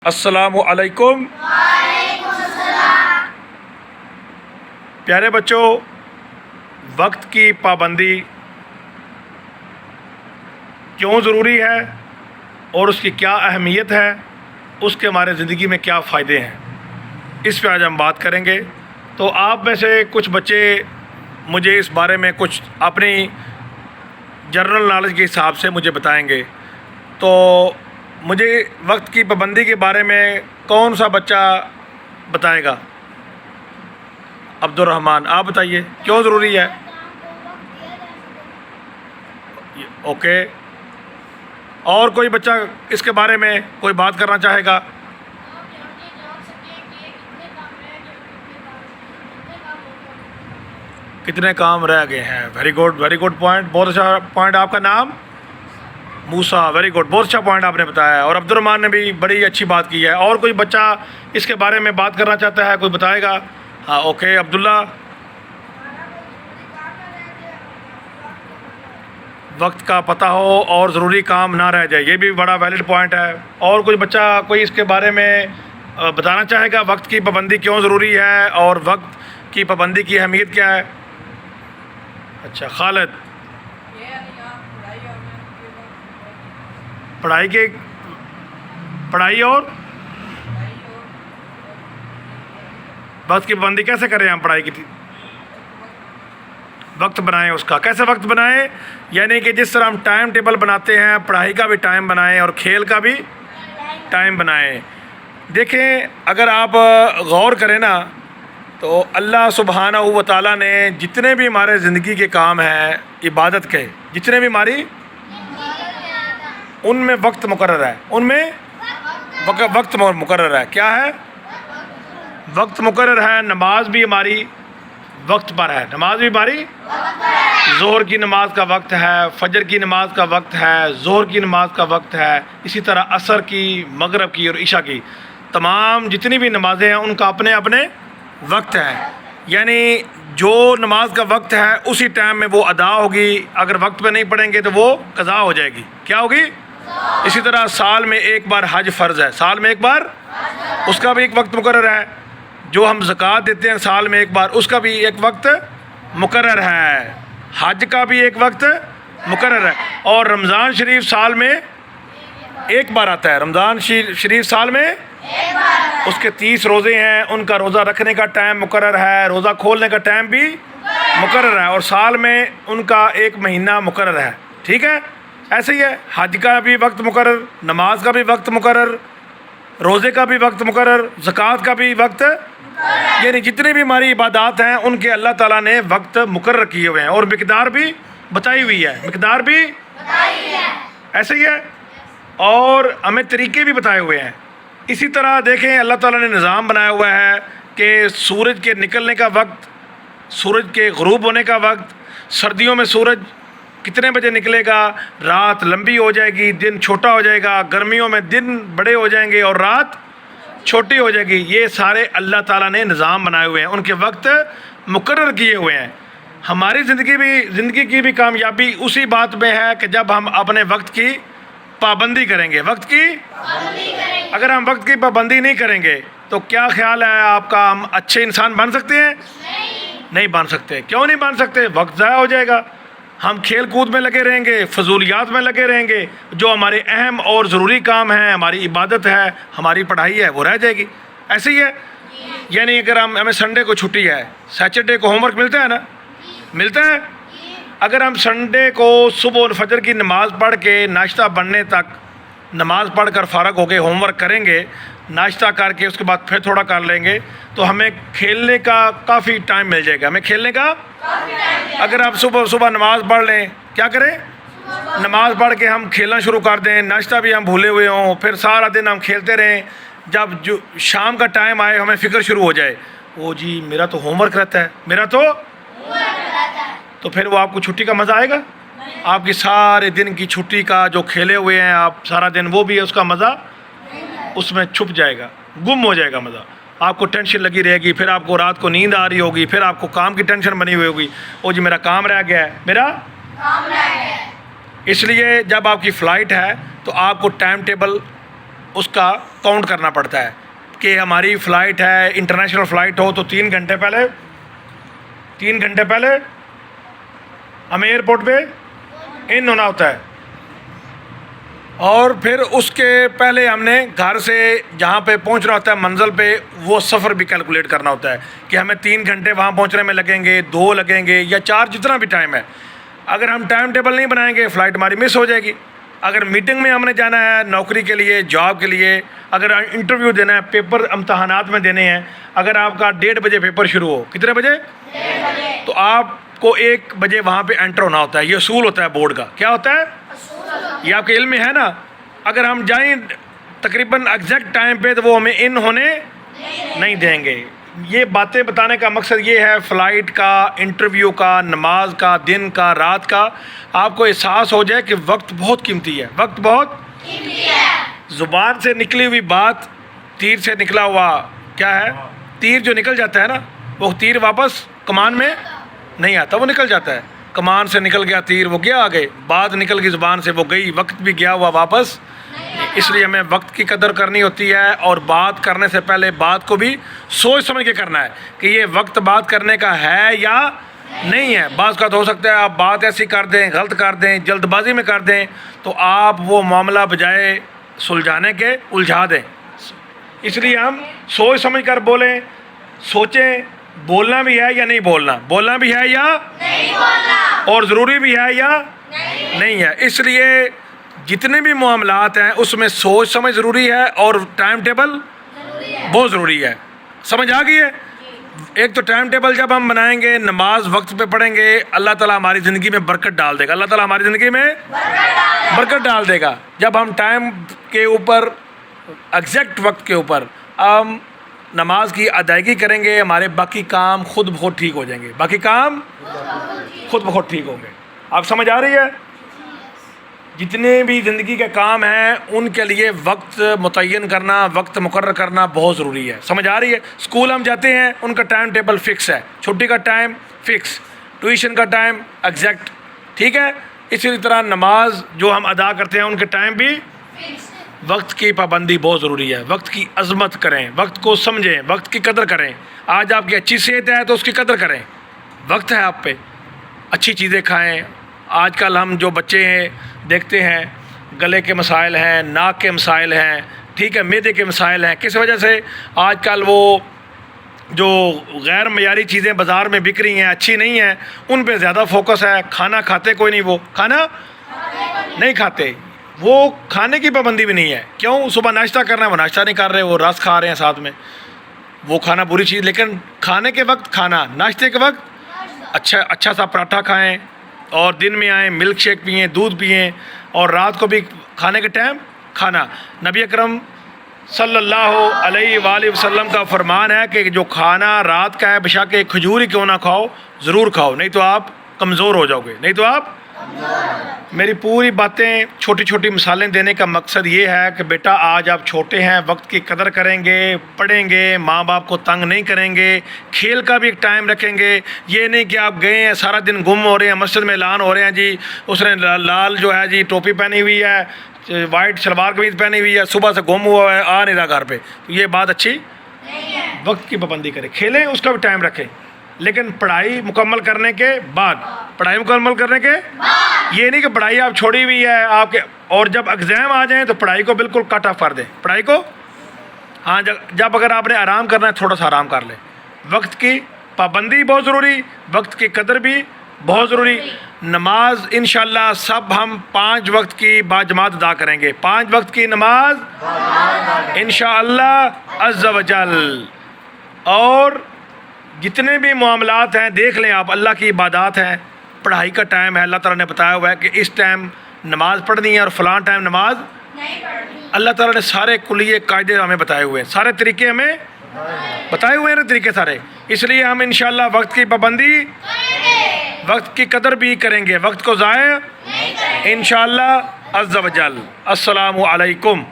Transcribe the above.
السلام علیکم۔ پیارے بچوں، وقت کی پابندی کیوں ضروری ہے اور اس کی کیا اہمیت ہے، اس کے ہمارے زندگی میں کیا فائدے ہیں، اس پہ آج ہم بات کریں گے۔ تو آپ میں سے کچھ بچے مجھے اس بارے میں کچھ اپنی جنرل نالج کے حساب سے مجھے بتائیں گے۔ تو مجھے وقت کی پابندی کے بارے میں کون سا بچہ بتائے گا؟ عبد الرحمن، آپ بتائیے کیوں ضروری ہے؟ اوکے، اور کوئی بچہ اس کے بارے میں کوئی بات کرنا چاہے گا؟ کتنے کام رہ گئے ہیں؟ ویری گڈ پوائنٹ، بہت اچھا پوائنٹ۔ آپ کا نام؟ موسیٰ، ویری گڈ، بہت اچھا پوائنٹ آپ نے بتایا، اور عبد الرحمن نے بھی بڑی اچھی بات کی ہے۔ اور کوئی بچہ اس کے بارے میں بات کرنا چاہتا ہے؟ کوئی بتائے گا؟ ہاں، اوکے، عبداللہ۔ وقت کا پتہ ہو اور ضروری کام نہ رہ جائے، یہ بھی بڑا ویلڈ پوائنٹ ہے۔ اور کوئی بچہ کوئی اس کے بارے میں بتانا چاہے گا وقت کی پابندی کیوں ضروری ہے اور وقت کی پابندی کی اہمیت کیا ہے؟ اچھا، خالد، پڑھائی اور وقت کی پابندی کیسے کریں ہم؟ پڑھائی کی وقت بنائیں، اس کا کیسے وقت بنائیں؟ یعنی کہ جس طرح ہم ٹائم ٹیبل بناتے ہیں، پڑھائی کا بھی ٹائم بنائیں اور کھیل کا بھی ٹائم بنائیں۔ دیکھیں، اگر آپ غور کریں نا تو اللہ سبحانہ و تعالیٰ نے جتنے بھی ہمارے زندگی کے کام ہیں عبادت کے، جتنے بھی ہماری، ان میں وقت مقرر ہے، ان میں وقت مقرر ہے۔ کیا ہے؟ وقت مقرر ہے۔ نماز بھی ہماری وقت پر ہے، نماز بھی ہماری، ظہر کی نماز کا وقت ہے، فجر کی نماز کا وقت ہے، ظہر کی نماز کا وقت ہے، اسی طرح عصر کی، مغرب کی اور عشاء کی، تمام جتنی بھی نمازیں ہیں ان کا اپنے اپنے وقت ہے۔ یعنی جو نماز کا وقت ہے اسی ٹائم میں وہ ادا ہوگی، اگر وقت پہ نہیں پڑھیں گے تو وہ قضا ہو جائے گی۔ کیا ہوگی؟ اسی طرح سال میں ایک بار حج فرض ہے، سال میں ایک بار، اس کا بھی ایک وقت مقرر ہے۔ جو ہم زکوٰۃ دیتے ہیں سال میں ایک بار، اس کا بھی ایک وقت مقرر ہے۔ حج کا بھی ایک وقت مقرر ہے۔ اور رمضان شریف سال میں ایک بار آتا ہے، رمضان شریف سال میں اس کے 30 روزے ہیں، ان کا روزہ رکھنے کا ٹائم مقرر ہے، روزہ کھولنے کا ٹائم بھی مقرر ہے، اور سال میں ان کا ایک مہینہ مقرر ہے۔ ٹھیک ہے؟ ایسے ہی ہے، حج کا بھی وقت مقرر، نماز کا بھی وقت مقرر، روزے کا بھی وقت مقرر، زکوٰۃ کا بھی وقت، یعنی جتنے بھی ہماری عبادات ہیں ان کے اللہ تعالیٰ نے وقت مقرر کیے ہوئے ہیں، اور مقدار بھی بتائی ہوئی ہے، مقدار بھی ایسے ہی ہے، اور ہمیں طریقے بھی بتائے ہوئے ہیں۔ اسی طرح دیکھیں، اللہ تعالیٰ نے نظام بنایا ہوا ہے کہ سورج کے نکلنے کا وقت، سورج کے غروب ہونے کا وقت، سردیوں میں سورج کتنے بجے نکلے گا، رات لمبی ہو جائے گی، دن چھوٹا ہو جائے گا، گرمیوں میں دن بڑے ہو جائیں گے اور رات چھوٹی ہو جائے گی۔ یہ سارے اللہ تعالیٰ نے نظام بنائے ہوئے ہیں، ان کے وقت مقرر کیے ہوئے ہیں۔ ہماری زندگی کی بھی کامیابی اسی بات میں ہے کہ جب ہم اپنے وقت کی پابندی کریں گے۔ وقت کی، اگر ہم وقت کی پابندی نہیں کریں گے تو کیا خیال ہے آپ کا، ہم اچھے انسان بن سکتے ہیں؟ نہیں بن سکتے۔ کیوں نہیں بن سکتے؟ وقت ضائع ہو جائے گا، ہم کھیل کود میں لگے رہیں گے، فضولیات میں لگے رہیں گے، جو ہمارے اہم اور ضروری کام ہیں، ہماری عبادت ہے، ہماری پڑھائی ہے، وہ رہ جائے گی۔ ایسے ہی ہے، یعنی اگر ہمیں سنڈے کو چھٹی ہے، سیٹرڈے کو ہوم ورک ملتا ہے نا، ملتا ہے۔ اگر ہم سنڈے کو صبح فجر کی نماز پڑھ کے ناشتہ بننے تک، نماز پڑھ کر فارغ ہو کے ہوم ورک کریں گے، ناشتہ کر کے اس کے بعد پھر تھوڑا کر لیں گے، تو ہمیں کھیلنے کا کافی ٹائم مل جائے گا، ہمیں کھیلنے کا۔ اگر آپ صبح نماز پڑھ لیں، کیا کریں؟ نماز پڑھ کے ہم کھیلنا شروع کر دیں، ناشتہ بھی ہم بھولے ہوئے ہوں، پھر سارا دن ہم کھیلتے رہیں، جب جو شام کا ٹائم آئے ہمیں فکر شروع ہو جائے، وہ جی میرا تو ہوم ورک رہتا ہے، میرا تو پھر وہ آپ کو چھٹی کا مزہ آئے گا؟ آپ کی سارے دن کی چھٹی کا جو کھیلے ہوئے ہیں آپ سارا دن، وہ بھی ہے اس کا مزہ اس میں چھپ جائے گا، گم ہو جائے گا مزہ۔ آپ کو ٹینشن لگی رہے گی، پھر آپ کو رات کو نیند آ رہی ہوگی، پھر آپ کو کام کی ٹینشن بنی ہوئی ہوگی، وہ جی میرا کام رہ گیا ہے، میرا کام رہ گیا ہے۔ اس لیے جب آپ کی فلائٹ ہے تو آپ کو ٹائم ٹیبل اس کا کاؤنٹ کرنا پڑتا ہے کہ ہماری فلائٹ ہے انٹرنیشنل فلائٹ ہو تو 3 گھنٹے پہلے ہمیں ایئرپورٹ پہ ان ہونا ہوتا ہے، اور پھر اس کے پہلے ہم نے گھر سے جہاں پہ پہنچنا ہوتا ہے منزل پہ وہ سفر بھی کیلکولیٹ کرنا ہوتا ہے کہ ہمیں 3 گھنٹے وہاں پہنچنے میں لگیں گے، 2 لگیں گے یا 4، جتنا بھی ٹائم ہے۔ اگر ہم ٹائم ٹیبل نہیں بنائیں گے فلائٹ ہماری مس ہو جائے گی۔ اگر میٹنگ میں ہم نے جانا ہے نوکری کے لیے، جاب کے لیے، اگر انٹرویو دینا ہے، پیپر امتحانات میں دینے ہیں، اگر آپ کا 1:30 بجے پیپر شروع ہو، کتنے بجے؟ 1:30 تو آپ کو 1 بجے وہاں پہ انٹر ہونا ہوتا ہے۔ یہ اصول ہوتا ہے بورڈ کا۔ کیا ہوتا ہے؟ یہ آپ کے علم میں ہے نا۔ اگر ہم جائیں تقریباً ایگزیکٹ ٹائم پہ تو وہ ہمیں ان ہونے نہیں دیں گے۔ یہ باتیں بتانے کا مقصد یہ ہے، فلائٹ کا، انٹرویو کا، نماز کا، دن کا، رات کا، آپ کو احساس ہو جائے کہ وقت بہت قیمتی ہے، وقت بہت قیمتی ہے۔ زبان سے نکلی ہوئی بات، تیر سے نکلا ہوا کیا ہے؟ تیر جو نکل جاتا ہے نا، وہ تیر واپس کمان میں نہیں آتا، وہ نکل جاتا ہے۔ کمان سے نکل گیا تیر، وہ گیا آگے، بات نکل گئی زبان سے، وہ گئی، وقت بھی گیا ہوا واپس۔ اس لیے ہمیں وقت کی قدر کرنی ہوتی ہے، اور بات کرنے سے پہلے بات کو بھی سوچ سمجھ کے کرنا ہے کہ یہ وقت بات کرنے کا ہے یا نہیں ہے۔ بعض کا تو ہو سکتا ہے آپ بات ایسی کر دیں، غلط کر دیں، جلد بازی میں کر دیں، تو آپ وہ معاملہ بجائے سلجھانے کے الجھا دیں۔ اس لیے ہم سوچ سمجھ کر بولیں، سوچیں بولنا بھی ہے یا نہیں بولنا، بولنا بھی ہے یا نہیں بولنا، اور ضروری بھی ہے یا نہیں ہے۔ اس لیے جتنے بھی معاملات ہیں اس میں سوچ سمجھ ضروری ہے، اور ٹائم ٹیبل بہت ضروری ہے۔ سمجھ آ گئی ہے؟ ایک تو ٹائم ٹیبل جب ہم بنائیں گے، نماز وقت پہ پڑھیں گے، اللہ تعالیٰ ہماری زندگی میں برکت ڈال دے گا، اللہ تعالیٰ ہماری زندگی میں برکت ڈال دے گا۔ جب ہم ٹائم کے اوپر، ایگزیکٹ وقت کے اوپر ہم نماز کی ادائیگی کریں گے، ہمارے باقی کام خود بخود ٹھیک ہو جائیں گے، باقی کام خود بخود ٹھیک ہوں گے۔ آپ سمجھ آ رہی ہے؟ جتنے بھی زندگی کے کام ہیں ان کے لیے وقت متعین کرنا، وقت مقرر کرنا بہت ضروری ہے۔ سمجھ آ رہی ہے؟ اسکول ہم جاتے ہیں، ان کا ٹائم ٹیبل فکس ہے، چھٹی کا ٹائم فکس، ٹیوشن کا ٹائم ایگزیکٹ، ٹھیک ہے؟ اسی طرح نماز جو ہم ادا کرتے ہیں ان کے ٹائم بھی وقت کی پابندی بہت ضروری ہے۔ وقت کی عظمت کریں، وقت کو سمجھیں، وقت کی قدر کریں۔ آج آپ کی اچھی صحت ہے تو اس کی قدر کریں، وقت ہے آپ پہ، اچھی چیزیں کھائیں۔ آج کل ہم جو بچے ہیں دیکھتے ہیں، گلے کے مسائل ہیں، ناک کے مسائل ہیں، ٹھیک ہے، معدے کے مسائل ہیں۔ کس وجہ سے؟ آج کل وہ جو غیر معیاری چیزیں بازار میں بک رہی ہیں، اچھی نہیں ہیں، ان پہ زیادہ فوکس ہے۔ کھانا کھاتے کوئی نہیں، وہ کھانا نہیں کھاتے، وہ کھانے کی پابندی بھی نہیں ہے۔ کیوں؟ صبح ناشتہ کرنا ہے، وہ ناشتہ نہیں کر رہے، وہ رس کھا رہے ہیں ساتھ میں۔ وہ کھانا بری چیز، لیکن کھانے کے وقت کھانا، ناشتے کے وقت اچھا سا پراٹھا کھائیں، اور دن میں آئیں ملک شیک پئیں، دودھ پئیں، اور رات کو بھی کھانے کے ٹائم کھانا۔ نبی اکرم صلی اللہ علیہ وآلہ وسلم کا فرمان ہے کہ جو کھانا رات کا ہے بشک ایک کھجور ہی کیوں نہ کھاؤ، ضرور کھاؤ، نہیں تو آپ کمزور ہو جاؤ گے، نہیں تو آپ۔ میری پوری باتیں چھوٹی چھوٹی مثالیں دینے کا مقصد یہ ہے کہ بیٹا آج آپ چھوٹے ہیں، وقت کی قدر کریں گے، پڑھیں گے، ماں باپ کو تنگ نہیں کریں گے، کھیل کا بھی ایک ٹائم رکھیں گے۔ یہ نہیں کہ آپ گئے ہیں سارا دن گم ہو رہے ہیں، مسجد میں اعلان ہو رہے ہیں جی اس نے لال جو ہے جی ٹوپی پہنی ہوئی ہے، وائٹ شلوار قمیض پہنی ہوئی ہے، صبح سے گم ہوا ہے، آ نہیں رہا گھر پہ، تو یہ بات اچھی نہیں ہے۔ وقت کی پابندی کریں، کھیلیں اس کا بھی ٹائم رکھیں، لیکن پڑھائی مکمل کرنے کے بعد، پڑھائی مکمل کرنے کے یہ نہیں کہ پڑھائی آپ چھوڑی ہوئی ہے آپ کے، اور جب ایگزام آ جائیں تو پڑھائی کو بالکل کٹ آف کر دیں، پڑھائی کو ہاں جب اگر آپ نے آرام کرنا ہے تھوڑا سا آرام کر لیں۔ وقت کی پابندی بہت ضروری، وقت کی قدر بھی بہت ضروری۔ نماز انشاءاللہ سب ہم 5 وقت کی باجماعت ادا کریں گے، 5 وقت کی نماز انشاءاللہ عز و جل۔ اور جتنے بھی معاملات ہیں دیکھ لیں آپ، اللہ کی عبادات ہیں، پڑھائی کا ٹائم ہے، اللہ تعالیٰ نے بتایا ہوا ہے کہ اس ٹائم نماز پڑھنی ہے اور فلاں ٹائم نماز نہیں پڑھنی۔ اللہ تعالیٰ نے سارے کلیے قاعدے ہمیں بتائے ہوئے ہیں، سارے طریقے ہمیں بتائے ہوئے ہیں نا، طریقے سارے۔ اس لیے ہم انشاءاللہ وقت کی پابندی کریں گے، وقت کی قدر بھی کریں گے، وقت کو ضائع نہیں کریں گے انشاءاللہ عز و جل۔ السلام علیکم۔